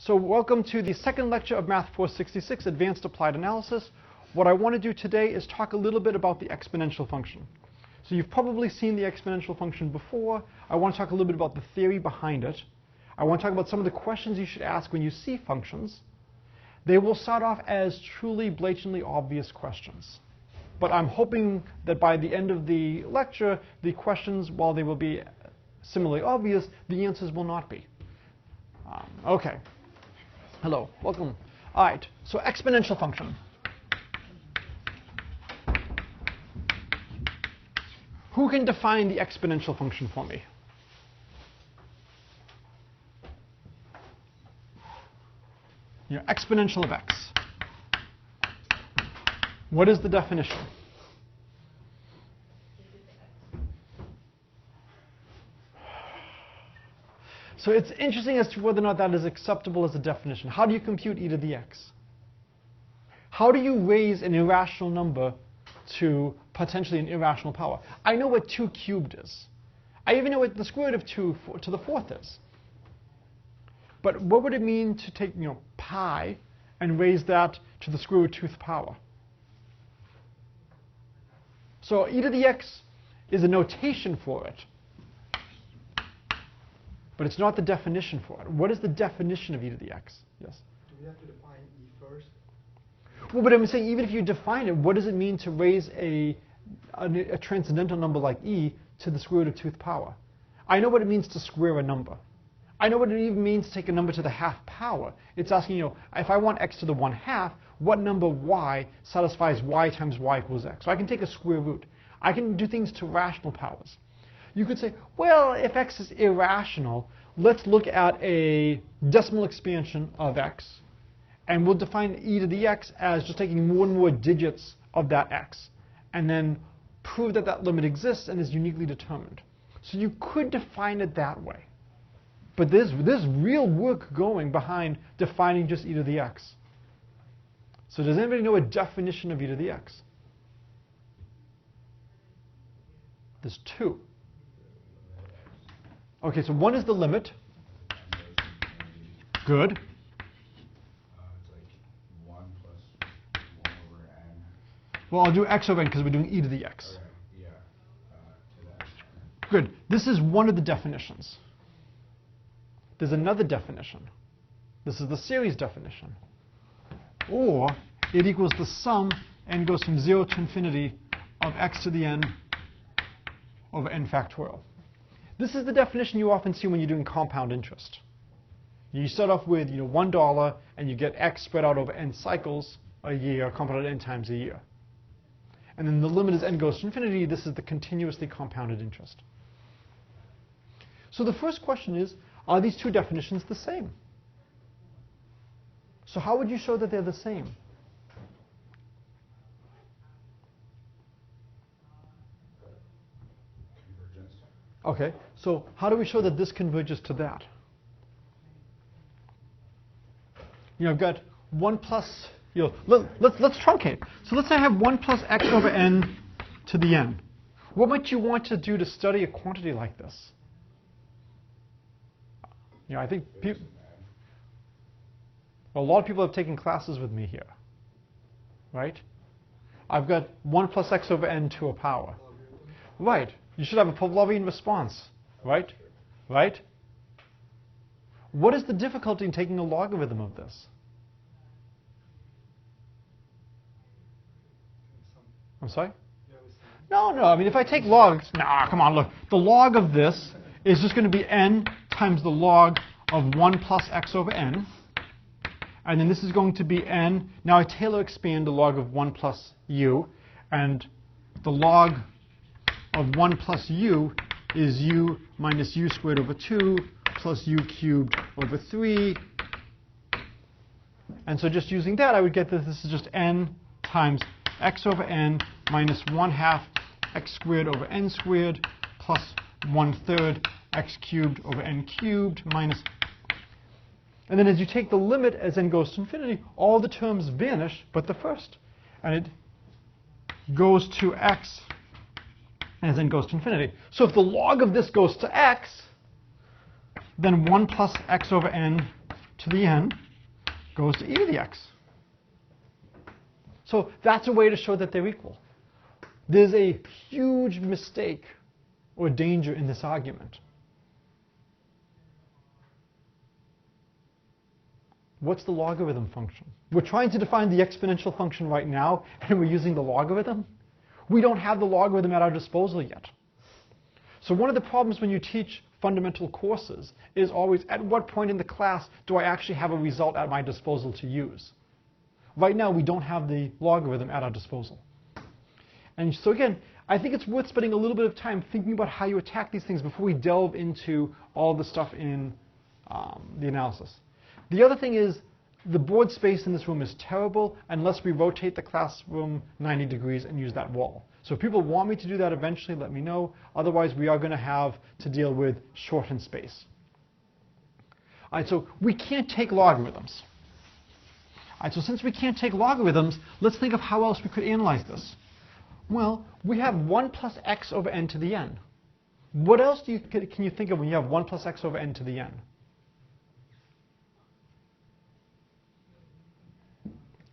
So welcome to the second lecture of Math466, Advanced Applied Analysis. What I want to do today is talk a little bit about the exponential function. So you've probably seen the exponential function before. I want to talk a little bit about the theory behind it. I want to talk about some of the questions you should ask when you see functions. They will start off as truly, blatantly obvious questions. But I'm hoping that by the end of the lecture, the questions, while they will be similarly obvious, the answers will not be. Okay. Hello, welcome. All right, so exponential function. Who can define the exponential function for me? Exponential of x. What is the definition? So it's interesting as to whether or not that is acceptable as a definition. How do you compute e to the x? How do you raise an irrational number to potentially an irrational power? I know what 2 cubed is. I even know what the square root of 2 to the 4th is. But what would it mean to take pi and raise that to the square root 2th power? So e to the x is a notation for it. But it's not the definition for it. What is the definition of e to the x? Yes? Do we have to define e first? Well, but I'm saying even if you define it, what does it mean to raise a transcendental number like e to the square root of 2th power? I know what it means to square a number. I know what it even means to take a number to the half power. It's asking, if I want x to the 1/2, what number y satisfies y times y equals x? So I can take a square root. I can do things to rational powers. You could say, well, if x is irrational, let's look at a decimal expansion of x, and we'll define e to the x as just taking more and more digits of that x, and then prove that that limit exists and is uniquely determined. So you could define it that way. But there's real work going behind defining just e to the x. So does anybody know a definition of e to the x? There's 2. Okay, so one is the limit. Good. It's like 1 plus 1 over n. Well, I'll do x over n because we're doing e to the x. Okay, yeah. To that. Good. This is one of the definitions. There's another definition. This is the series definition. Or it equals the sum, n goes from 0 to infinity, of x to the n over n factorial. This is the definition you often see when you're doing compound interest. You start off with $1 and you get x spread out over n cycles a year, compounded n times a year. And then the limit as n goes to infinity. This is the continuously compounded interest. So the first question is, are these two definitions the same? So how would you show that they're the same? Okay, so how do we show that this converges to that? I've got 1 plus, let's truncate. So let's say I have 1 plus x over n to the n. What might you want to do to study a quantity like this? I think a lot of people have taken classes with me here, right? I've got 1 plus x over n to a power. Right. You should have a Pavlovian response, right? Right? What is the difficulty in taking a logarithm of this? I'm sorry? No. I mean, if I take logs, come on, look. The log of this is just going to be n times the log of 1 plus x over n. And then this is going to be n. Now I Taylor expand the log of 1 plus u. And the log of 1 plus u is u minus u squared over 2 plus u cubed over 3. And so just using that, I would get that this is just n times x over n minus 1/2 x squared over n squared plus 1/3 x cubed over n cubed minus. And then as you take the limit as n goes to infinity, all the terms vanish but the first. And it goes to x as n goes to infinity. So if the log of this goes to x, then 1 plus x over n to the n goes to e to the x. So that's a way to show that they're equal. There's a huge mistake or danger in this argument. What's the logarithm function? We're trying to define the exponential function right now, and we're using the logarithm. We don't have the logarithm at our disposal yet. So one of the problems when you teach fundamental courses is always, at what point in the class do I actually have a result at my disposal to use? Right now, we don't have the logarithm at our disposal. And so again, I think it's worth spending a little bit of time thinking about how you attack these things before we delve into all the stuff in the analysis. The other thing is, the board space in this room is terrible unless we rotate the classroom 90 degrees and use that wall. So if people want me to do that eventually, let me know. Otherwise, we are going to have to deal with shortened space. All right, so we can't take logarithms. All right, so since we can't take logarithms, let's think of how else we could analyze this. Well, we have 1 plus x over n to the n. What else can you think of when you have 1 plus x over n to the n?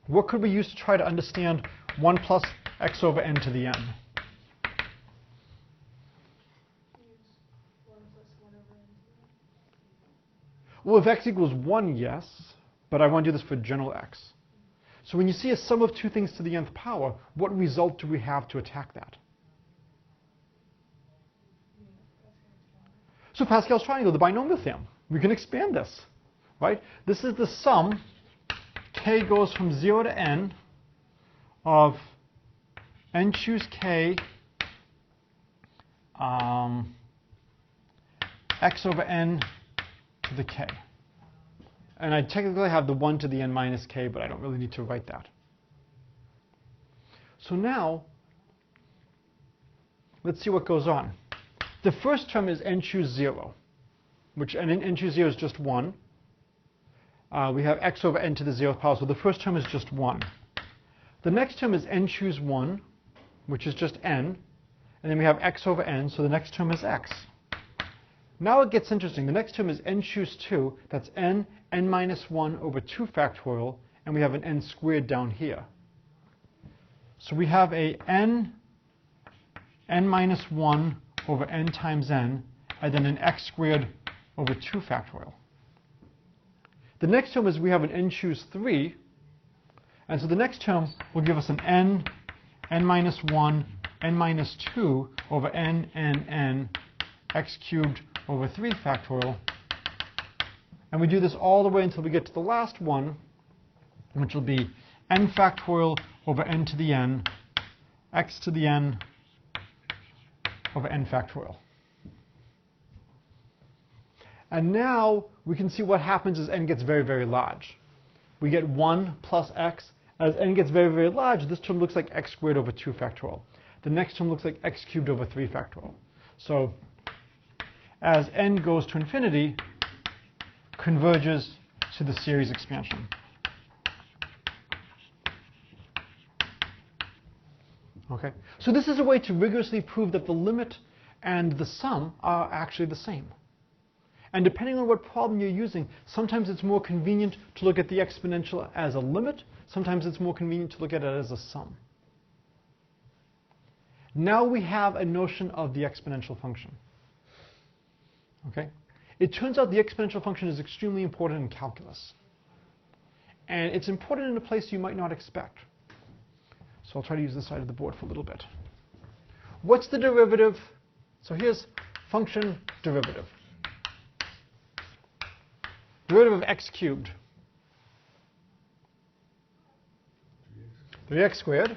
What could we use to try to understand 1 plus x over n to the n? Well, if x equals 1, yes, but I want to do this for general x. So when you see a sum of two things to the nth power, what result do we have to attack that? So Pascal's triangle, the binomial theorem. We can expand this, right? This is the sum, k goes from 0 to n, of n choose k x over n to the k. And I technically have the 1 to the n minus k, but I don't really need to write that. So now, let's see what goes on. The first term is n choose 0, which n choose 0 is just 1. We have x over n to the 0th power, so the first term is just 1. The next term is n choose 1, which is just n. And then we have x over n, so the next term is x. Now it gets interesting. The next term is n choose 2. That's n minus 1 over 2 factorial, and we have an n squared down here. So we have a n minus 1 over n times n, and then an x squared over 2 factorial. The next term is we have an n choose 3, and so the next term will give us an n minus 1, n minus 2 over n, x cubed over 3 factorial. And we do this all the way until we get to the last one, which will be n factorial over n to the n, x to the n over n factorial. And now we can see what happens as n gets very, very large. We get 1 plus x. As n gets very, very large, this term looks like x squared over 2 factorial. The next term looks like x cubed over 3 factorial. So as n goes to infinity, converges to the series expansion. Okay? So this is a way to rigorously prove that the limit and the sum are actually the same. And depending on what problem you're using, sometimes it's more convenient to look at the exponential as a limit. Sometimes it's more convenient to look at it as a sum. Now we have a notion of the exponential function. Okay? It turns out the exponential function is extremely important in calculus. And it's important in a place you might not expect. So I'll try to use this side of the board for a little bit. What's the derivative? So here's function derivative. Derivative of x cubed. 3x squared.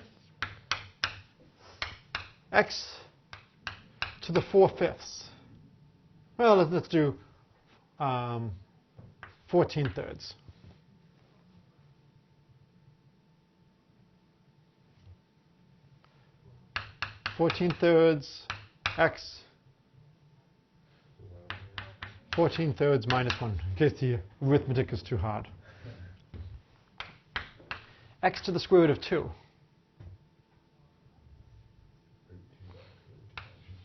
X to the 4/5. Well, let's do 14/3. X 14/3 minus 1, in case the arithmetic is too hard. X to the square root of 2.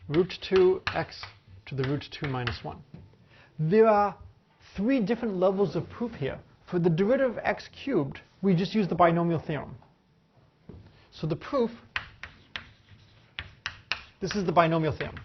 Root 2 x to the root 2 minus 1. There are three different levels of proof here. For the derivative of x cubed, we just use the binomial theorem. So the proof, this is the binomial theorem.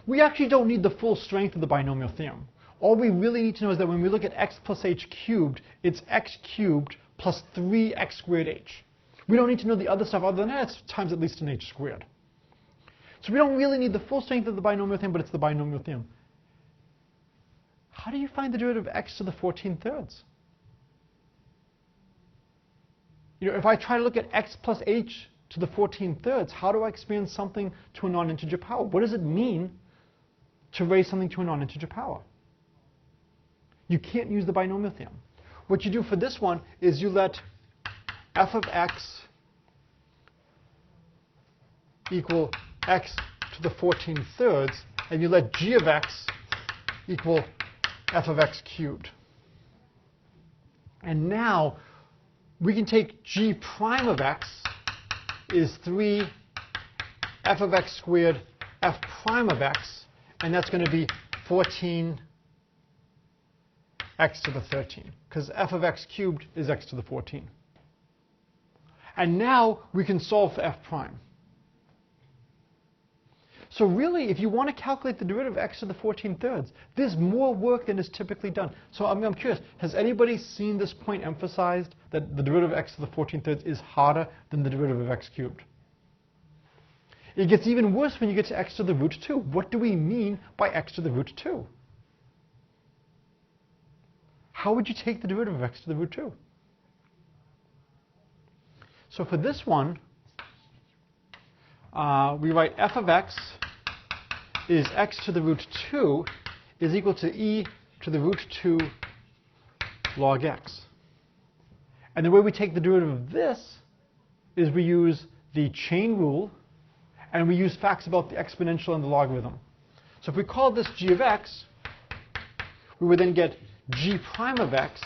We actually don't need the full strength of the binomial theorem. All we really need to know is that when we look at x plus h cubed, it's x cubed plus 3x squared h. We don't need to know the other stuff other than that. It's times at least an h squared. So we don't really need the full strength of the binomial theorem, but it's the binomial theorem. How do you find the derivative of x to the 14/3? If I try to look at x plus h to the 14/3, how do I expand something to a non-integer power? What does it mean to raise something to a non-integer power? You can't use the binomial theorem. What you do for this one is you let f of x equal x to the 14/3, and you let g of x equal f of x cubed. And now we can take g prime of x is 3 f of x squared f prime of x, and that's going to be 14 x to the 13, because f of x cubed is x to the 14. And now we can solve for f prime. So really, if you want to calculate the derivative of x to the 14/3, there's more work than is typically done. So I'm curious, has anybody seen this point emphasized, that the derivative of x to the 14/3 is harder than the derivative of x cubed? It gets even worse when you get to x to the root 2. What do we mean by x to the root 2? How would you take the derivative of x to the root 2? So for this one, we write f of x is x to the root 2 is equal to e to the root 2 log x. And the way we take the derivative of this is we use the chain rule, and we use facts about the exponential and the logarithm. So if we call this g of x, we would then get g prime of x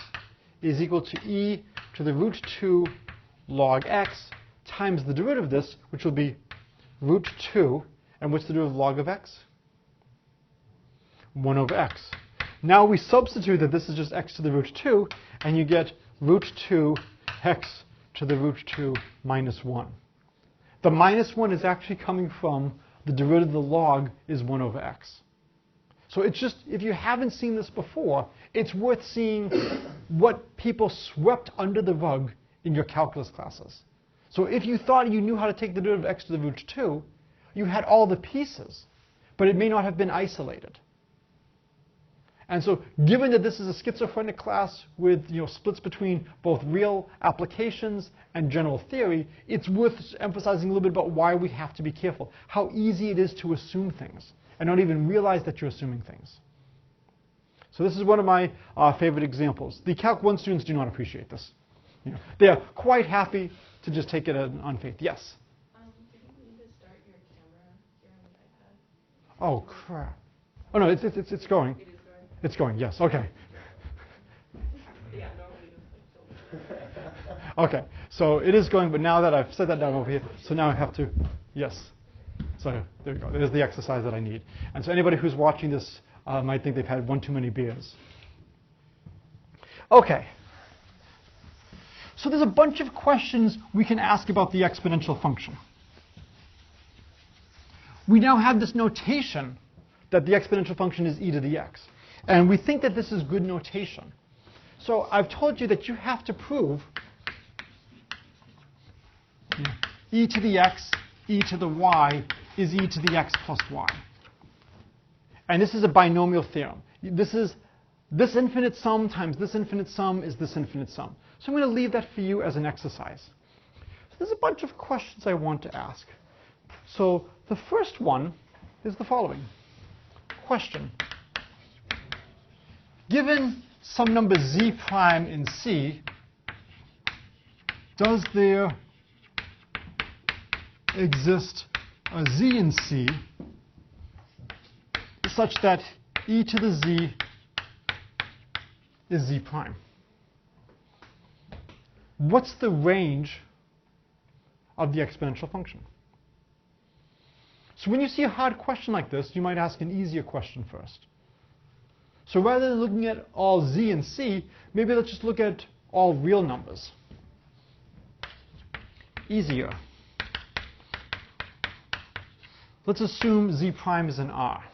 is equal to e to the root 2 log x times the derivative of this, which will be root 2. And what's the derivative of log of x? 1 over x. Now we substitute that this is just x to the root 2, and you get root 2 x to the root 2 minus 1. The minus 1 is actually coming from the derivative of the log is 1 over x. So it's just, if you haven't seen this before, it's worth seeing what people swept under the rug in your calculus classes. So if you thought you knew how to take the derivative of x to the root 2, you had all the pieces, but it may not have been isolated. And so given that this is a schizophrenic class with splits between both real applications and general theory, it's worth emphasizing a little bit about why we have to be careful, how easy it is to assume things and not even realize that you're assuming things. So this is one of my favorite examples. The Calc 1 students do not appreciate this. They're quite happy to just take it on faith. Yes? Didn't you need to start your camera here on the iPad? Oh, crap. Oh, no, it's going. It is going? It's going, yes. OK. Yeah, normally it's like OK, so it is going, but now that I've set that down over here, so now I have to, yes. So there we go. There's the exercise that I need. And so anybody who's watching this might think they've had one too many beers. OK. So there's a bunch of questions we can ask about the exponential function. We now have this notation that the exponential function is e to the x. And we think that this is good notation. So I've told you that you have to prove e to the x, e to the y is e to the x plus y. And this is a binomial theorem. This is this infinite sum times this infinite sum is this infinite sum. So I'm going to leave that for you as an exercise. So there's a bunch of questions I want to ask. So the first one is the following. Question. Given some number z prime in C, does there exist a z in C such that e to the z is z prime? What's the range of the exponential function? So when you see a hard question like this, you might ask an easier question first. So rather than looking at all z and c, maybe let's just look at all real numbers. Easier. Let's assume z prime is an R.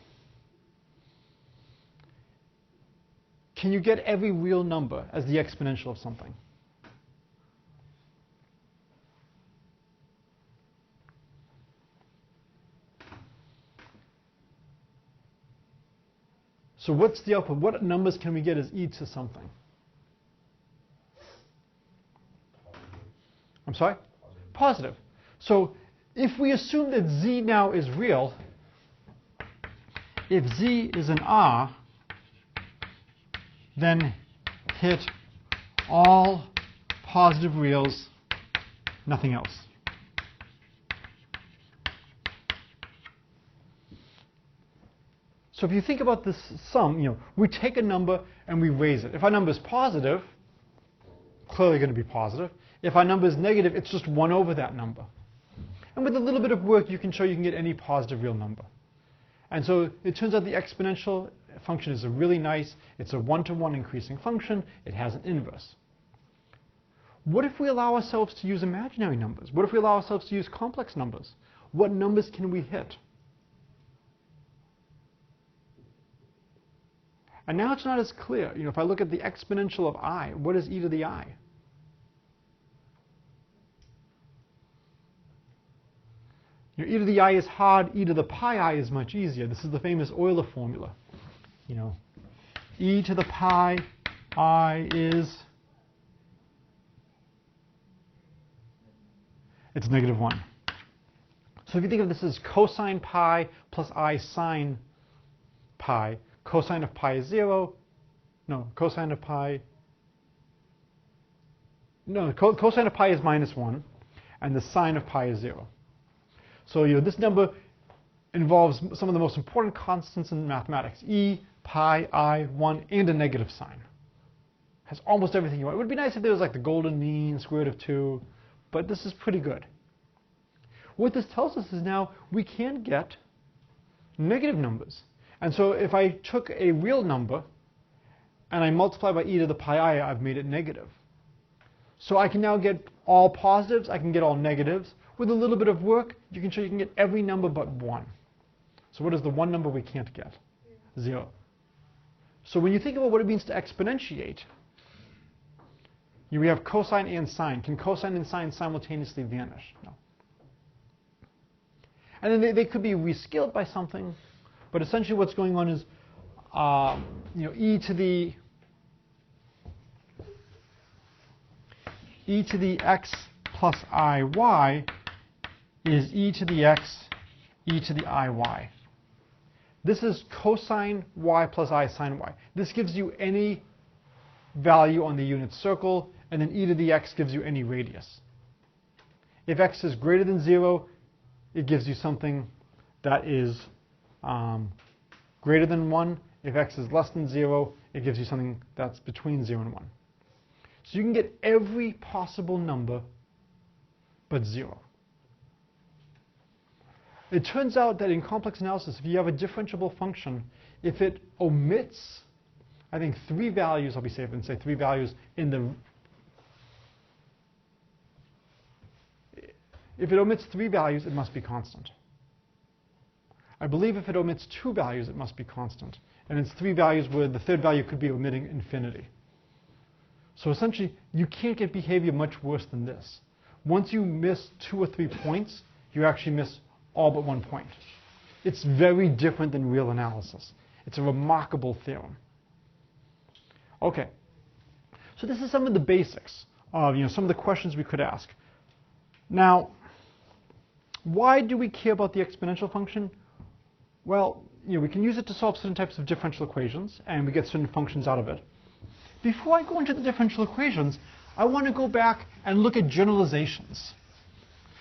Can you get every real number as the exponential of something? So what's the output? What numbers can we get as e to something? I'm sorry? Positive. So if we assume that z now is real, if z is an R, then hit all positive reals, nothing else. So if you think about this sum, we take a number and we raise it. If our number is positive, clearly going to be positive. If our number is negative, it's just 1 over that number. And with a little bit of work, you can show you can get any positive real number. And so it turns out the exponential function is a really nice, it's a 1-to-1 increasing function. It has an inverse. What if we allow ourselves to use imaginary numbers? What if we allow ourselves to use complex numbers? What numbers can we hit? And now it's not as clear. If I look at the exponential of I, what is e to the I? E to the I is hard, e to the pi I is much easier. This is the famous Euler formula. E to the pi I is, it's -1. So if you think of this as cosine pi plus I sine pi, cosine of pi is 0. No, cosine of pi. No, cosine of pi is -1, and the sine of pi is 0. So this number involves some of the most important constants in mathematics: e, pi, I, 1, and a negative sign. Has almost everything you want. It would be nice if there was like the golden mean, square root of 2, but this is pretty good. What this tells us is now we can get negative numbers. And so if I took a real number and I multiply by e to the pi I, I've made it negative. So I can now get all positives, I can get all negatives. With a little bit of work, you can show you can get every number but 1. So what is the one number we can't get? 0. So when you think about what it means to exponentiate, we have cosine and sine. Can cosine and sine simultaneously vanish? No. And then they could be rescaled by something, but essentially what's going on is e to the x plus iy is e to the x e to the iy. This is cosine y plus I sine y. This gives you any value on the unit circle, and then e to the x gives you any radius. If x is greater than 0, it gives you something that is greater than 1. If x is less than 0, it gives you something that's between 0 and 1. So you can get every possible number but 0. It turns out that in complex analysis, if you have a differentiable function, if it omits, I think 3 values, I'll be safe and say 3 values in the, if it omits 3 values, it must be constant. I believe if it omits 2 values, it must be constant. And it's 3 values where the third value could be omitting infinity. So essentially, you can't get behavior much worse than this. Once you miss 2 or 3 points, you actually miss all but 1 point. It's very different than real analysis. It's a remarkable theorem. Okay, so this is some of the basics of some of the questions we could ask. Now, why do we care about the exponential function? Well, we can use it to solve certain types of differential equations, and we get certain functions out of it. Before I go into the differential equations, I want to go back and look at generalizations.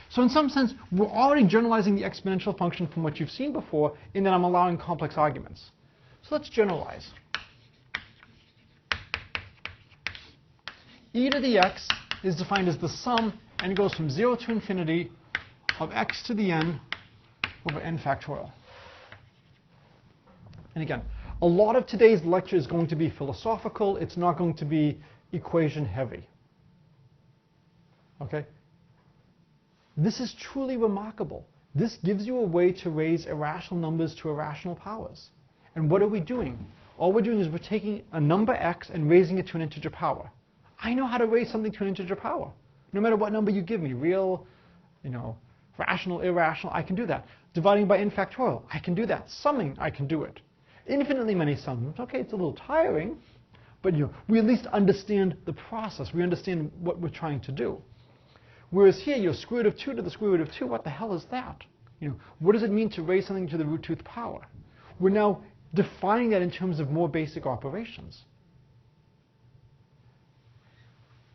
So in some sense, we're already generalizing the exponential function from what you've seen before, in that I'm allowing complex arguments. So let's generalize. E to the x is defined as the sum, and it goes from 0 to infinity, of x to the n over n factorial. And again, A lot of today's lecture is going to be philosophical. It's not going to be equation heavy. Okay? This is truly remarkable. This gives you a way to raise irrational numbers to irrational powers. And what are we doing? All we're doing is we're taking a number x and raising it to an integer power. I know how to raise something to an integer power. No matter what number you give me, real, rational, irrational, I can do that. Dividing by n factorial, I can do that. Summing, I can do it. Infinitely many sums, okay, it's a little tiring, but we at least understand the process. We understand what we're trying to do. Whereas here, square root of 2 to the square root of 2, what the hell is that? What does it mean to raise something to the root 2th power? We're now defining that in terms of more basic operations.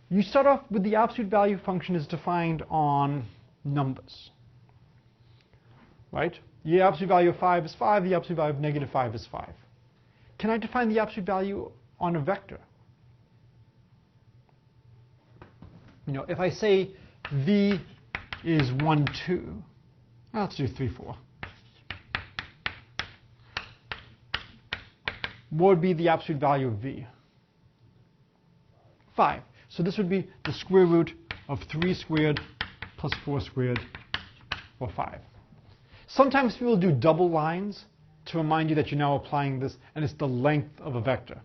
You start off with the absolute value function is defined on numbers, right? The absolute value of 5 is 5, the absolute value of negative 5 is 5. Can I define the absolute value on a vector? If I say v is 1, 2, let's do 3, 4. What would be the absolute value of v? 5. So this would be the square root of 3 squared plus 4 squared, or 5. Sometimes people do double lines to remind you that you're now applying this, and it's the length of a vector.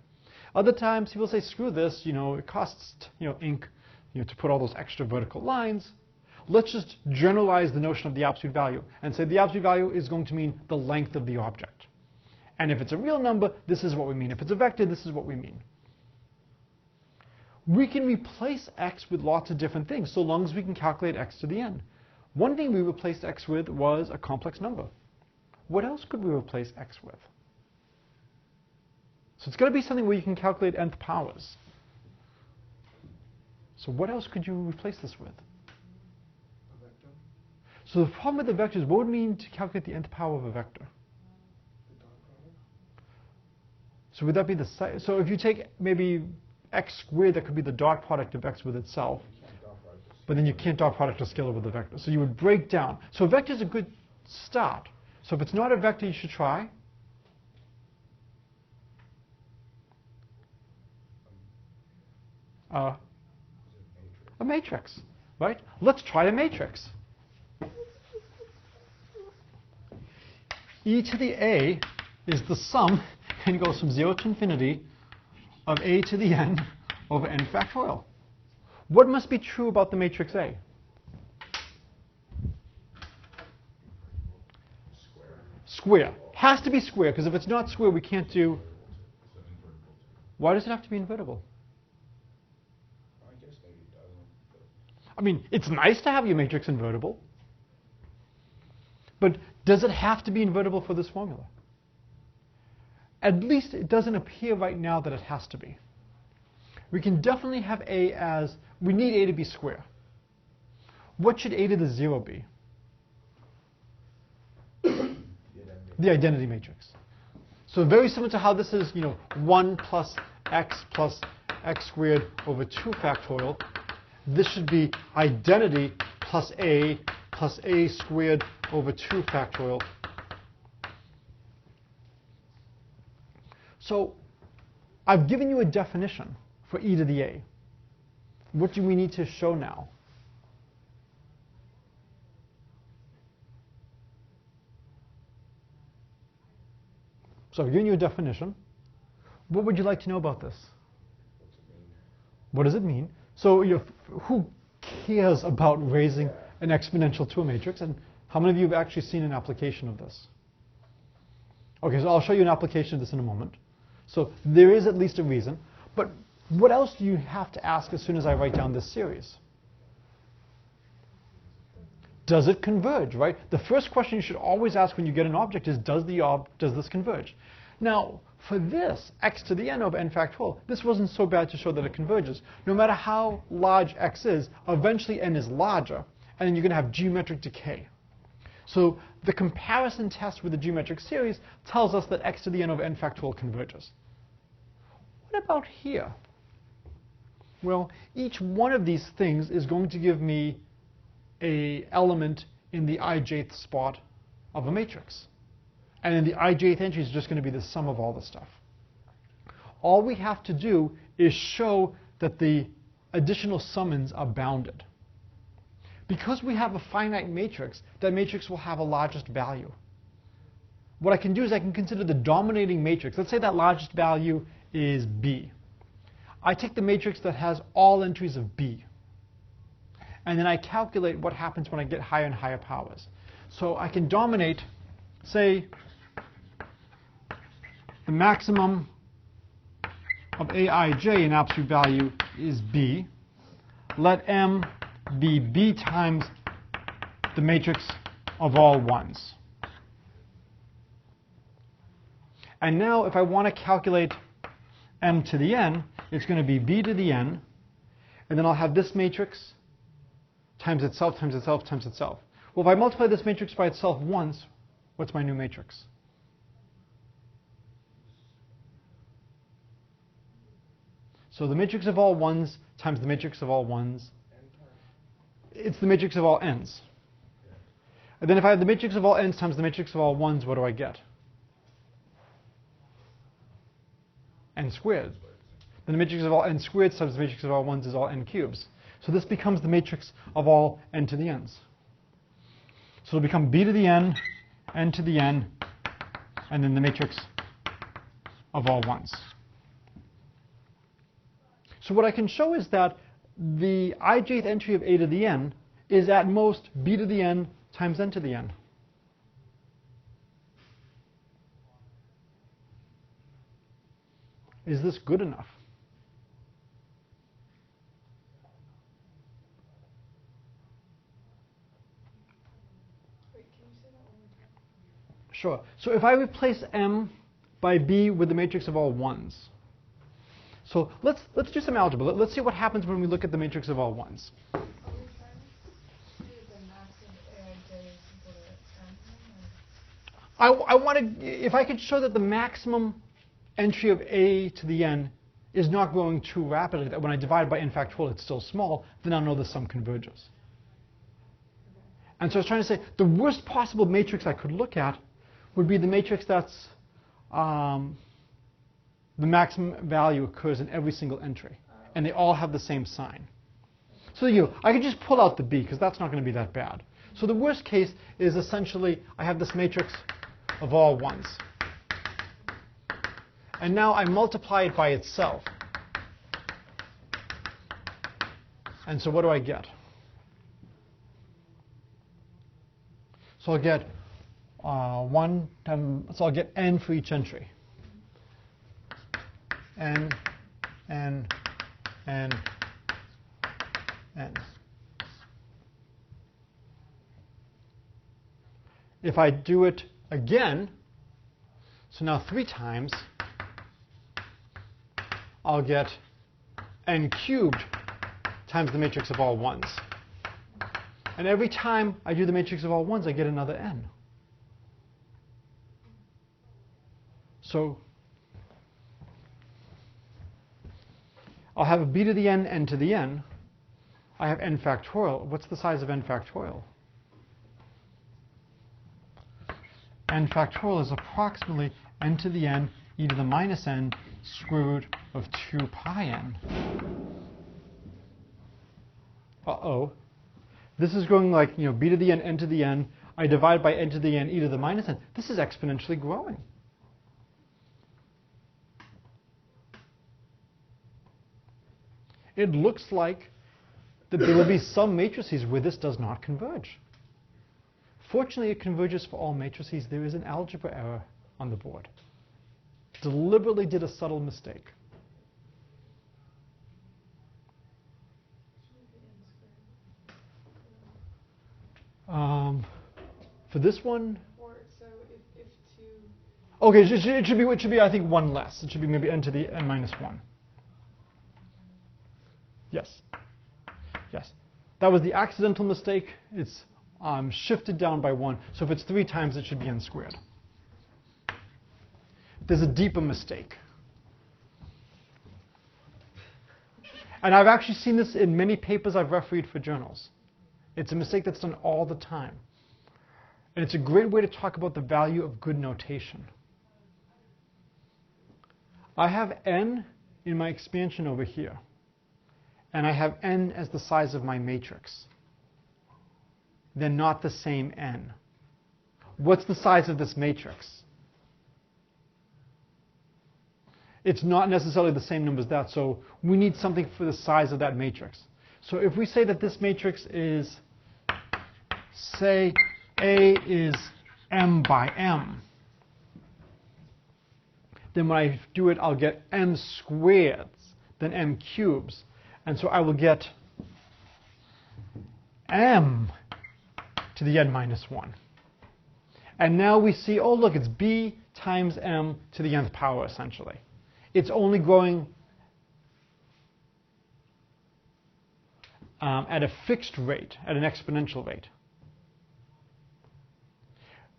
Other times people say, screw this, it costs ink to put all those extra vertical lines. Let's just generalize the notion of the absolute value and say the absolute value is going to mean the length of the object. And if it's a real number, this is what we mean. If it's a vector, this is what we mean. We can replace x with lots of different things, so long as we can calculate x to the n. One thing we replaced x with was a complex number. What else could we replace x with? So it's got to be something where you can calculate nth powers. So what else could you replace this with? A vector. So the problem with the vectors, what would it mean to calculate the nth power of a vector? The dot product. So would that be the so if you take maybe x squared, that could be the dot product of x with itself. But then you can't dot product a scalar with a vector. So you would break down. So a vector is a good start. So if it's not a vector, you should try a matrix, right? Let's try a matrix. E to the a is the sum, and goes from 0 to infinity, of a to the n over n factorial. What must be true about the matrix A? Square. Has to be square, because if it's not square, we can't do... Why does it have to be invertible? I guess maybe it doesn't. I mean, it's nice to have your matrix invertible. But does it have to be invertible for this formula? At least it doesn't appear right now that it has to be. We can definitely have A as, we need A to be square. What should A to the 0 be? The identity matrix. So very similar to how this is, 1 plus x squared over 2 factorial. This should be identity plus a squared over 2 factorial. So I've given you a definition for e to the a. What do we need to show now? So I've given you a definition. What would you like to know about this? What's it mean? What does it mean? So who cares about raising an exponential to a matrix? And how many of you have actually seen an application of this? Okay, so I'll show you an application of this in a moment. So there is at least a reason. But what else do you have to ask as soon as I write down this series? Does it converge, right? The first question you should always ask when you get an object is, does this converge? Now, for this, x to the n over n factorial, this wasn't so bad to show that it converges. No matter how large x is, eventually n is larger, and then you're going to have geometric decay. So the comparison test with the geometric series tells us that x to the n over n factorial converges. What about here? Well, each one of these things is going to give me an element in the ijth spot of a matrix. And then the ijth entry is just going to be the sum of all the stuff. All we have to do is show that the additional summons are bounded. Because we have a finite matrix, that matrix will have a largest value. What I can do is I can consider the dominating matrix. Let's say that largest value is B. I take the matrix that has all entries of B. And then I calculate what happens when I get higher and higher powers. So I can dominate, say, the maximum of aij in absolute value is B. Let M be B times the matrix of all ones. And now if I want to calculate M to the n, it's going to be B to the n. And then I'll have this matrix times itself, times itself, times itself. Well, if I multiply this matrix by itself once, what's my new matrix? So the matrix of all ones times the matrix of all ones, it's the matrix of all n's. And then if I have the matrix of all n's times the matrix of all ones, what do I get? N squared. Then the matrix of all n squared times the matrix of all ones is all n cubes. So this becomes the matrix of all n to the n's. So it'll become B to the n to the n, and then the matrix of all ones. So what I can show is that the ijth entry of a to the n is at most b to the n times n to the n. Is this good enough? Wait, can you say that one more time? Sure. So if I replace m by b with the matrix of all ones. So let's do some algebra. Let's see what happens when we look at the matrix of all ones. Are we trying to do the max of aij is equal to m? I wanted, if I could show that the maximum entry of a to the n is not growing too rapidly, that when I divide by n factorial it's still small, then I'll know the sum converges. And so I was trying to say the worst possible matrix I could look at would be the matrix that's the maximum value occurs in every single entry, and they all have the same sign. So I could just pull out the b, because that's not going to be that bad. So the worst case is essentially I have this matrix of all ones. And now I multiply it by itself. And so what do I get? So I'll get so I'll get n for each entry. N, n, n, n. If I do it again, so now 3 times, I'll get n cubed times the matrix of all ones. And every time I do the matrix of all ones, I get another n. So I'll have a b to the n to the n. I have n factorial. What's the size of n factorial? N factorial is approximately n to the n e to the minus n square root of 2 pi n. Uh-oh. This is going like, b to the n to the n. I divide by n to the n e to the minus n. This is exponentially growing. It looks like that there will be some matrices where this does not converge. Fortunately, it converges for all matrices. There is an algebra error on the board. Deliberately did a subtle mistake. For this one, Or so if two. okay, it should be I think 1 less. It should be maybe n to the n minus 1. Yes. Yes. That was the accidental mistake. It's shifted down by 1. So if it's 3 times, it should be n squared. There's a deeper mistake. And I've actually seen this in many papers I've refereed for journals. It's a mistake that's done all the time. And it's a great way to talk about the value of good notation. I have n in my expansion over here, and I have n as the size of my matrix. They're not the same n. What's the size of this matrix? It's not necessarily the same number as that, so we need something for the size of that matrix. So if we say that this matrix is, say, A is m by m, then when I do it, I'll get m squareds, then m cubes. And so I will get m to the n minus 1. And now we see, oh, look, it's b times m to the nth power, essentially. It's only growing at a fixed rate, at an exponential rate.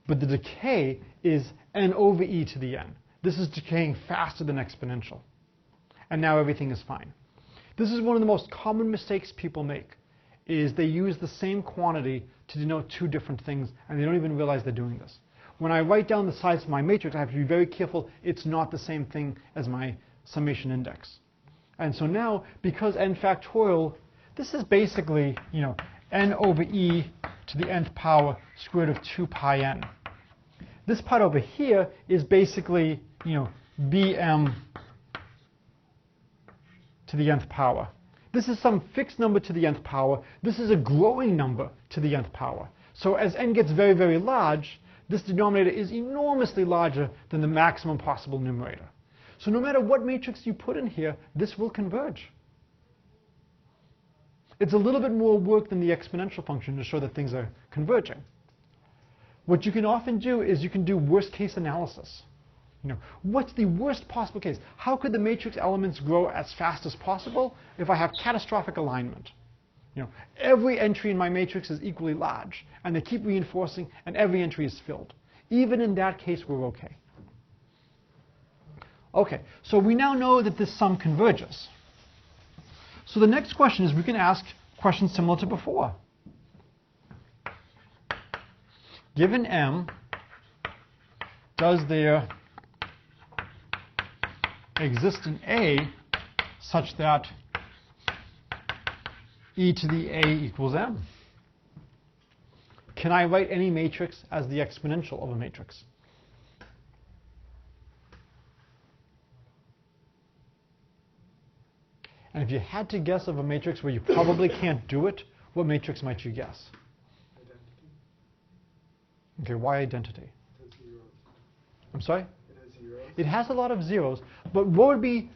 But the decay is n over e to the n. This is decaying faster than exponential. And now everything is fine. This is one of the most common mistakes people make, is they use the same quantity to denote two different things, and they don't even realize they're doing this. When I write down the size of my matrix, I have to be very careful it's not the same thing as my summation index. And so now, because n factorial, this is basically, n over e to the nth power square root of 2 pi n. This part over here is basically, bm to the nth power. This is some fixed number to the nth power. This is a growing number to the nth power. So as n gets very, very large, this denominator is enormously larger than the maximum possible numerator. So no matter what matrix you put in here, this will converge. It's a little bit more work than the exponential function to show that things are converging. What you can often do is you can do worst case analysis. What's the worst possible case? How could the matrix elements grow as fast as possible if I have catastrophic alignment? Every entry in my matrix is equally large, and they keep reinforcing, and every entry is filled. Even in that case, we're okay. Okay, so we now know that this sum converges. So the next question is we can ask questions similar to before. Given m, does there exist an A such that e to the A equals m? Can I write any matrix as the exponential of a matrix? And if you had to guess of a matrix where you probably can't do it, what matrix might you guess? Identity. Okay, why identity? It has zeros. I'm sorry? It has zeros. It has a lot of zeros, but what would be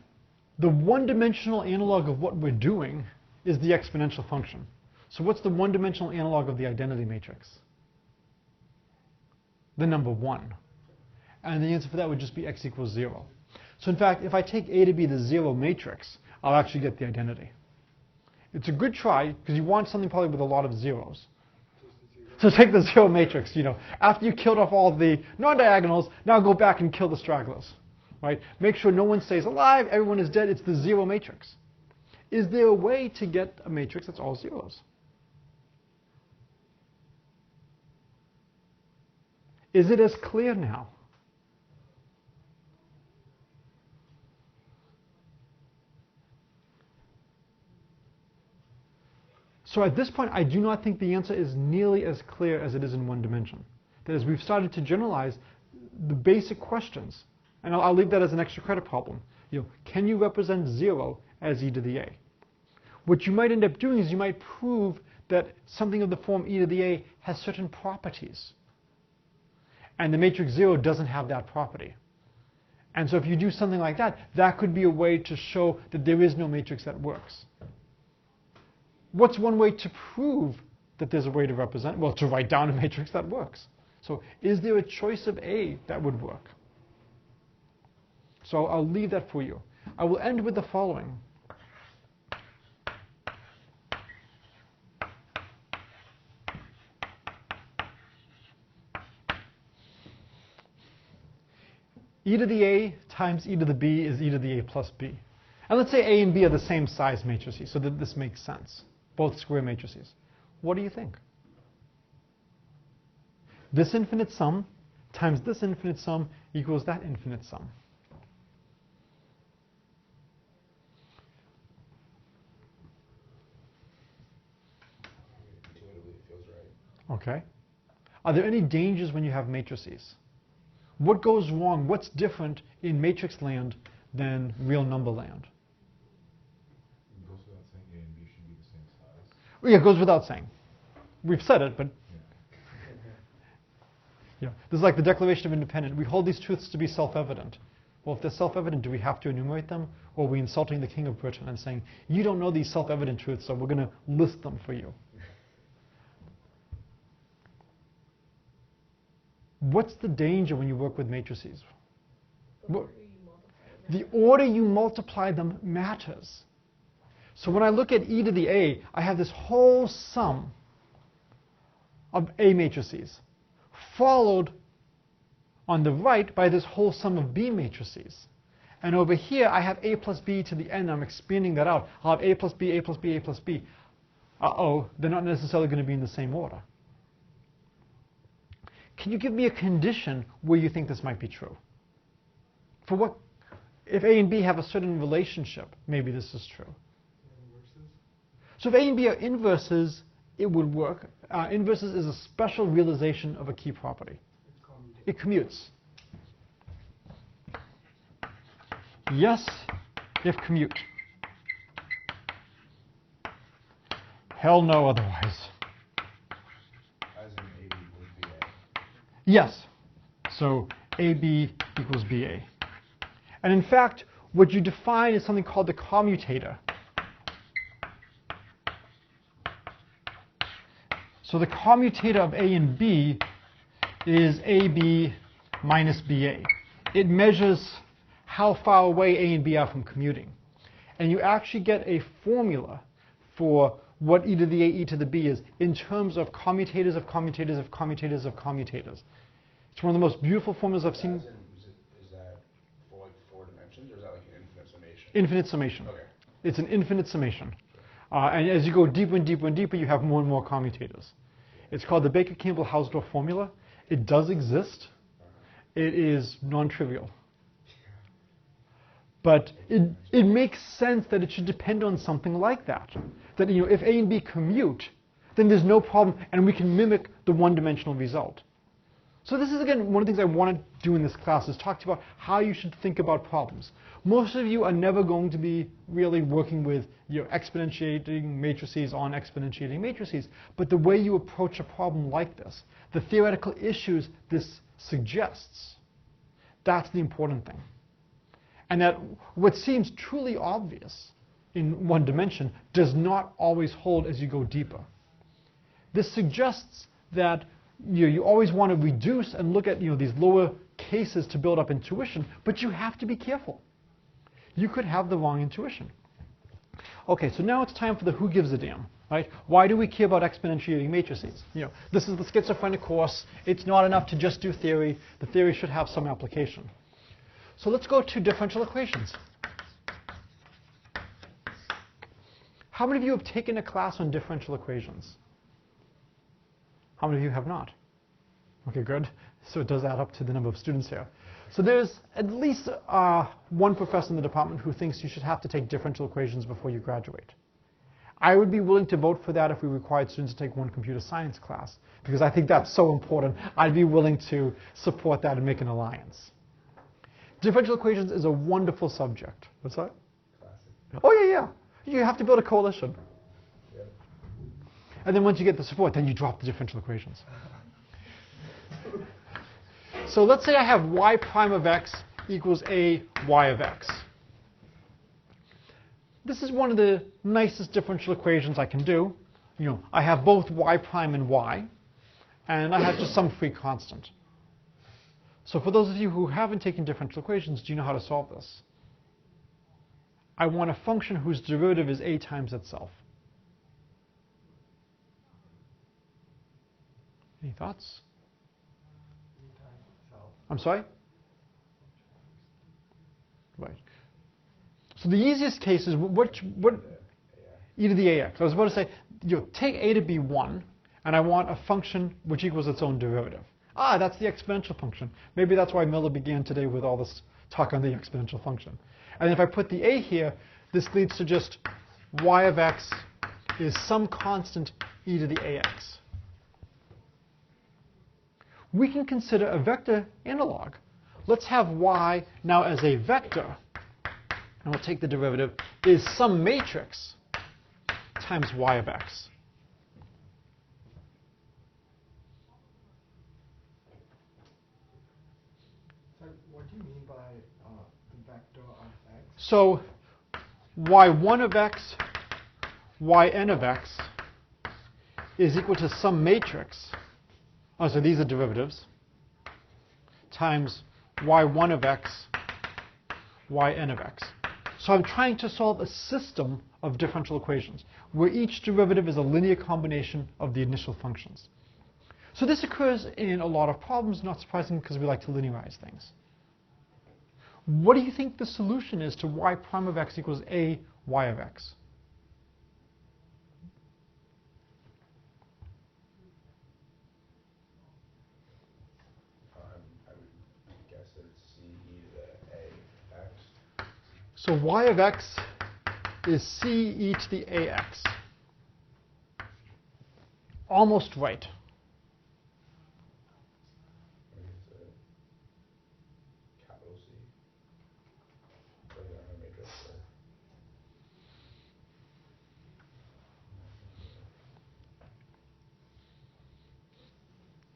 the one-dimensional analog of what we're doing is the exponential function. So what's the one-dimensional analog of the identity matrix? The number 1. And the answer for that would just be x equals 0. So in fact, if I take A to be the 0 matrix, I'll actually get the identity. It's a good try, because you want something probably with a lot of zeros. So take the 0 matrix, after you killed off all the non-diagonals, now go back and kill the stragglers. Right? Make sure no one stays alive, everyone is dead, it's the 0 matrix. Is there a way to get a matrix that's all zeros? Is it as clear now? So at this point, I do not think the answer is nearly as clear as it is in one dimension. That is, we've started to generalize the basic questions. And I'll leave that as an extra credit problem. Can you represent 0 as e to the a? What you might end up doing is you might prove that something of the form e to the a has certain properties. And the matrix 0 doesn't have that property. And so if you do something like that, that could be a way to show that there is no matrix that works. What's one way to prove that there's a way to represent? Well, to write down a matrix that works. So is there a choice of A that would work? So I'll leave that for you. I will end with the following. E to the A times e to the B is e to the A plus B. And let's say A and B are the same size matrices, so that this makes sense. Both square matrices. What do you think? This infinite sum times this infinite sum equals that infinite sum. Intuitively, it feels right. Okay. Are there any dangers when you have matrices? What goes wrong? What's different in matrix land than real number land? It goes without saying A and B should be the same size. Well, yeah, it goes without saying. We've said it, but yeah, this is like the Declaration of Independence. We hold these truths to be self-evident. Well, if they're self-evident, do we have to enumerate them? Or are we insulting the King of Britain and saying, you don't know these self-evident truths, so we're going to list them for you? What's the danger when you work with matrices? The order you multiply them matters. So when I look at e to the a, I have this whole sum of A matrices, followed on the right by this whole sum of B matrices. And over here, I have A plus B to the n. I'm expanding that out. I'll have A plus B, A plus B, A plus B. Uh-oh, they're not necessarily going to be in the same order. Can you give me a condition where you think this might be true? For what? If A and B have a certain relationship, maybe this is true. Inverses? So if A and B are inverses, it would work. Inverses is a special realization of a key property. It's It commutes. Yes, if commute. Hell no otherwise. As in AB equals BA. Yes. So AB equals BA. And in fact, what you define is something called the commutator. So the commutator of A and B is AB minus BA. It measures how far away A and B are from commuting. And you actually get a formula for what e to the a, e to the b is in terms of commutators of commutators of commutators of commutators. It's one of the most beautiful formulas I've seen. Is that for like 4 dimensions, or is that like an infinite summation? Infinite summation. Okay. It's an infinite summation. And as you go deeper and deeper and deeper, you have more and more commutators. It's called the Baker-Campbell-Hausdorff formula. It does exist. It is non-trivial. But it makes sense that it should depend on something like that. That if A and B commute, then there's no problem, and we can mimic the one-dimensional result. So this is, again, one of the things I want to do in this class is talk to you about how you should think about problems. Most of you are never going to be really working with exponentiating matrices on exponentiating matrices, but the way you approach a problem like this, the theoretical issues this suggests, that's the important thing. And that what seems truly obvious in one dimension does not always hold as you go deeper. This suggests that you always want to reduce and look at these lower cases to build up intuition, but you have to be careful. You could have the wrong intuition. Okay, so now it's time for the who gives a damn, right? Why do we care about exponentiating matrices? This is the schizophrenic course. It's not enough to just do theory. The theory should have some application. So let's go to differential equations. How many of you have taken a class on differential equations? How many of you have not? Okay, good. So it does add up to the number of students here. So there's at least one professor in the department who thinks you should have to take differential equations before you graduate. I would be willing to vote for that if we required students to take one computer science class, because I think that's so important. I'd be willing to support that and make an alliance. Differential equations is a wonderful subject. What's that? Classic. Oh, yeah. You have to build a coalition. Yep. And then once you get the support, then you drop the differential equations. So let's say I have y prime of x equals a y of x. This is one of the nicest differential equations I can do. I have both y prime and y, and I have just some free constant. So for those of you who haven't taken differential equations, do you know how to solve this? I want a function whose derivative is a times itself. Any thoughts? I'm sorry? Right. So the easiest case is what e to the ax. I was about to say, take a to be 1, and I want a function which equals its own derivative. Ah, that's the exponential function. Maybe that's why Miller began today with all this talk on the exponential function. And if I put the a here, this leads to just y of x is some constant e to the ax. We can consider a vector analog. Let's have y now as a vector, and we'll take the derivative, is some matrix times y of x. So what do you mean by the vector of x? So y1 of x, yn of x is equal to some matrix. Oh, so these are derivatives, times y1 of x, yn of x. So I'm trying to solve a system of differential equations where each derivative is a linear combination of the initial functions. So this occurs in a lot of problems, not surprising because we like to linearize things. What do you think the solution is to y prime of x equals a y of x? I would guess that it's c e to the a x. So y of x is c e to the ax. Almost right. I think it's a capital C. Or the other matrix.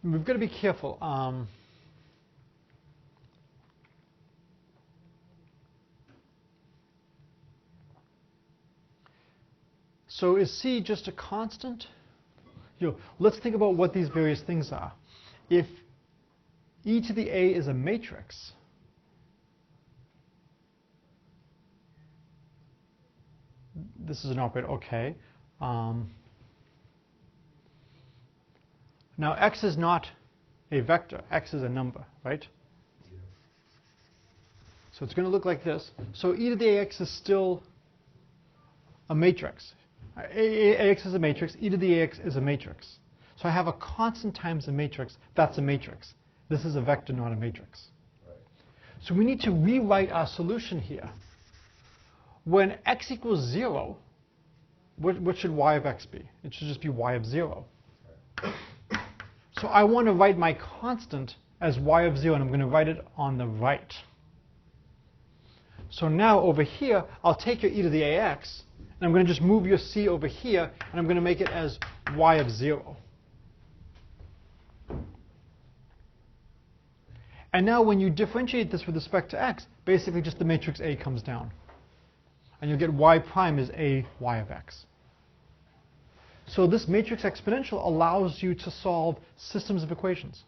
We've got to be careful. So is c just a constant? Let's think about what these various things are. If e to the a is a matrix, this is an operator, okay. Now x is not a vector, x is a number, right? Yeah. So it's going to look like this. So e to the ax is still a matrix. Ax is a matrix, e to the ax is a matrix. So I have a constant times a matrix, that's a matrix. This is a vector, not a matrix. Right. So we need to rewrite our solution here. When x equals 0, what should y of x be? It should just be y of 0. Right. So I want to write my constant as y of 0, and I'm going to write it on the right. So now over here, I'll take your e to the ax, and I'm going to just move your c over here, and I'm going to make it as y of 0. And now when you differentiate this with respect to x, basically just the matrix A comes down. And you'll get y prime is a y of x. So this matrix exponential allows you to solve systems of equations,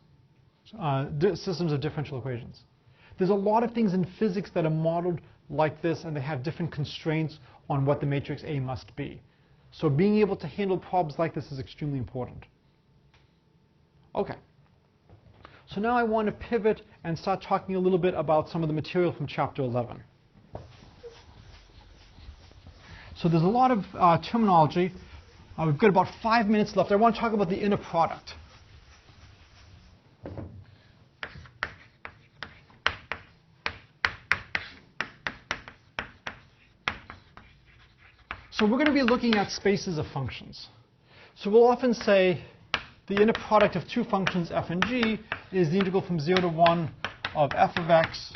systems of differential equations. There's a lot of things in physics that are modeled like this, and they have different constraints on what the matrix A must be. So being able to handle problems like this is extremely important. Okay. So now I want to pivot and start talking a little bit about some of the material from chapter 11. So there's a lot of terminology. We've got about 5 minutes left. I want to talk about the inner product. So we're going to be looking at spaces of functions. So we'll often say the inner product of two functions f and g is the integral from 0 to 1 of f of x,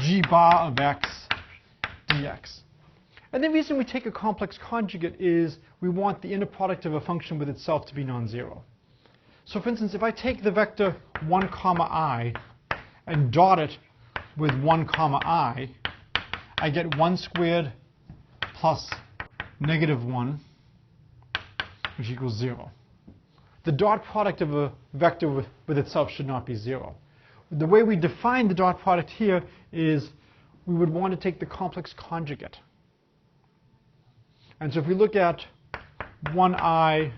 g bar of x, dx. And the reason we take a complex conjugate is we want the inner product of a function with itself to be non-zero. So for instance, if I take the vector 1 comma I and dot it with 1 comma I get 1 squared plus negative 1, which equals 0. The dot product of a vector with itself should not be 0. The way we define the dot product here is we would want to take the complex conjugate. And so if we look at 1i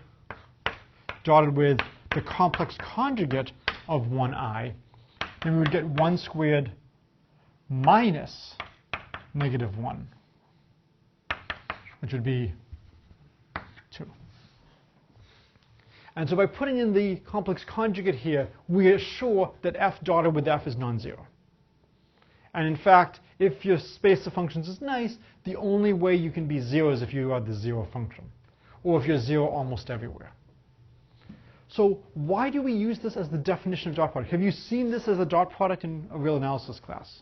dotted with the complex conjugate of 1i, then we would get 1 squared minus negative 1, which would be 2. And so by putting in the complex conjugate here, we are sure that f dotted with f is non-zero. And in fact, if your space of functions is nice, the only way you can be zero is if you are the zero function, or if you're zero almost everywhere. So why do we use this as the definition of dot product? Have you seen this as a dot product in a real analysis class?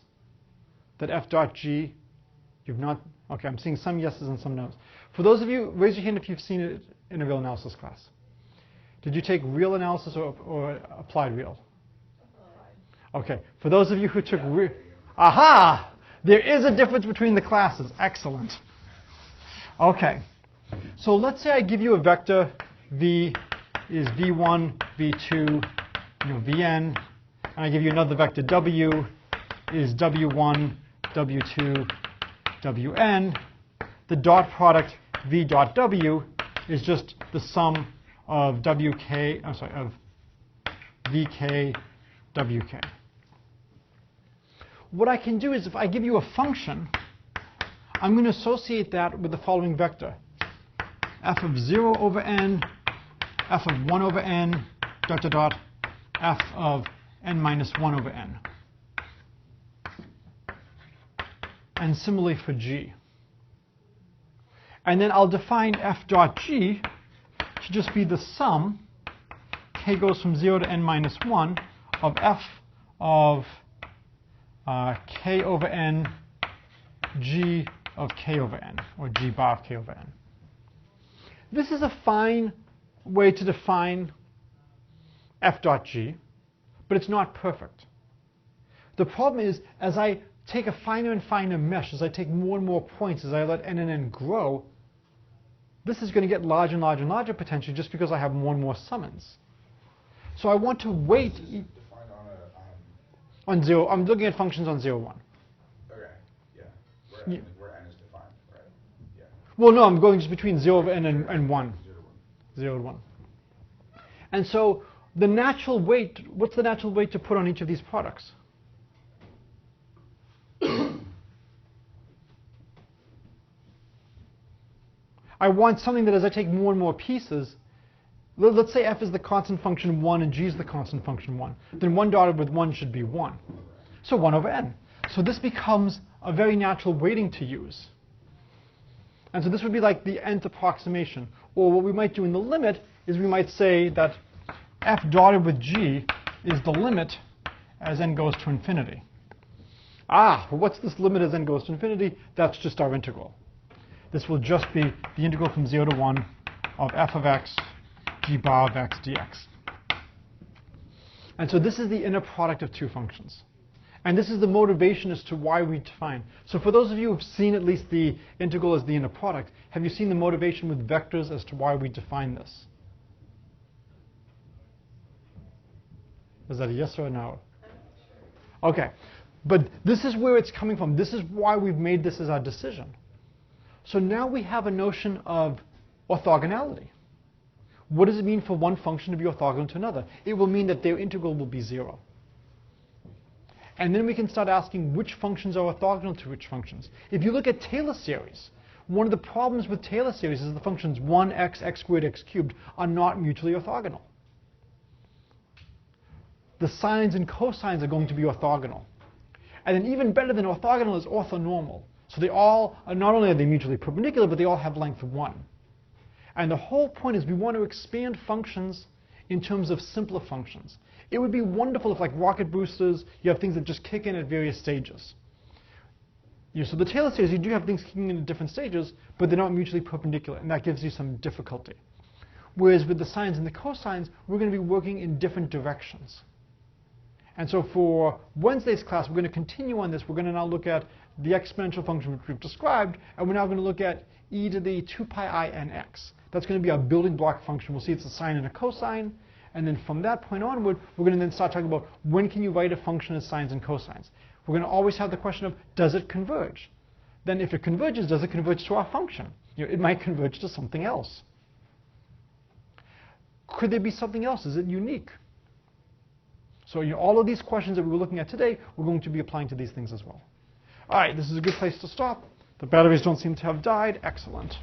That f dot g, you've not? Okay, I'm seeing some yeses and some nos. For those of you, raise your hand if you've seen it in a real analysis class. Did you take real analysis or applied real? Okay, for those of you who took real, aha! There is a difference between the classes. Excellent. Okay, so let's say I give you a vector v is v1, v2, vn, and I give you another vector w is w1, w2, wn. The dot product v dot w is just the sum of wk, of vk, wk. What I can do is if I give you a function, I'm going to associate that with the following vector. F of 0 over n, f of 1 over n, dot dot dot, f of n minus 1 over n. And similarly for g. And then I'll define f dot g to just be the sum, k goes from 0 to n minus 1, of f of k over n, g of k over n, or g bar of k over n. This is a fine way to define f dot g, but it's not perfect. The problem is, as I take a finer and finer mesh, as I take more and more points, as I let n and n grow, this is going to get larger and larger and larger potentially just because I have more and more summons. So I want to wait. This is defined on 0. I'm looking at functions on 0, 1. Okay, yeah. Where n is defined, right? Yeah. Well, no, I'm going just between 0 over n and 1. 0 to 1. 0 to 1. And so the natural weight, what's the natural weight to put on each of these products? I want something that as I take more and more pieces, let's say f is the constant function 1 and g is the constant function 1. Then 1 dotted with 1 should be 1. So 1 over n. So this becomes a very natural weighting to use. And so this would be like the nth approximation. Or what we might do in the limit is we might say that f dotted with g is the limit as n goes to infinity. Well, what's this limit as n goes to infinity? That's just our integral. This will just be the integral from 0 to 1 of f of x, g bar of x dx. And so this is the inner product of two functions. And this is the motivation as to why we define. So for those of you who have seen at least the integral as the inner product, have you seen the motivation with vectors as to why we define this? Is that a yes or a no? Okay. But this is where it's coming from. This is why we've made this as our decision. So now we have a notion of orthogonality. What does it mean for one function to be orthogonal to another? It will mean that their integral will be 0. And then we can start asking which functions are orthogonal to which functions. If you look at Taylor series, one of the problems with Taylor series is the functions 1x, x squared, x cubed are not mutually orthogonal. The sines and cosines are going to be orthogonal. And then even better than orthogonal is orthonormal. So they all, not only are they mutually perpendicular, but they all have length 1. And the whole point is we want to expand functions in terms of simpler functions. It would be wonderful if, like rocket boosters, you have things that just kick in at various stages. So the Taylor series, you do have things kicking in at different stages, but they're not mutually perpendicular, and that gives you some difficulty. Whereas with the sines and the cosines, we're going to be working in different directions. And so for Wednesday's class, we're going to continue on this. We're going to now look at the exponential function which we've described, and we're now going to look at e to the 2 pi I n x. That's going to be our building block function. We'll see it's a sine and a cosine. And then from that point onward, we're going to then start talking about when can you write a function as sines and cosines. We're going to always have the question of, does it converge? Then if it converges, does it converge to our function? It might converge to something else. Could there be something else? Is it unique? So all of these questions that we were looking at today, we're going to be applying to these things as well. All right, this is a good place to stop. The batteries don't seem to have died. Excellent.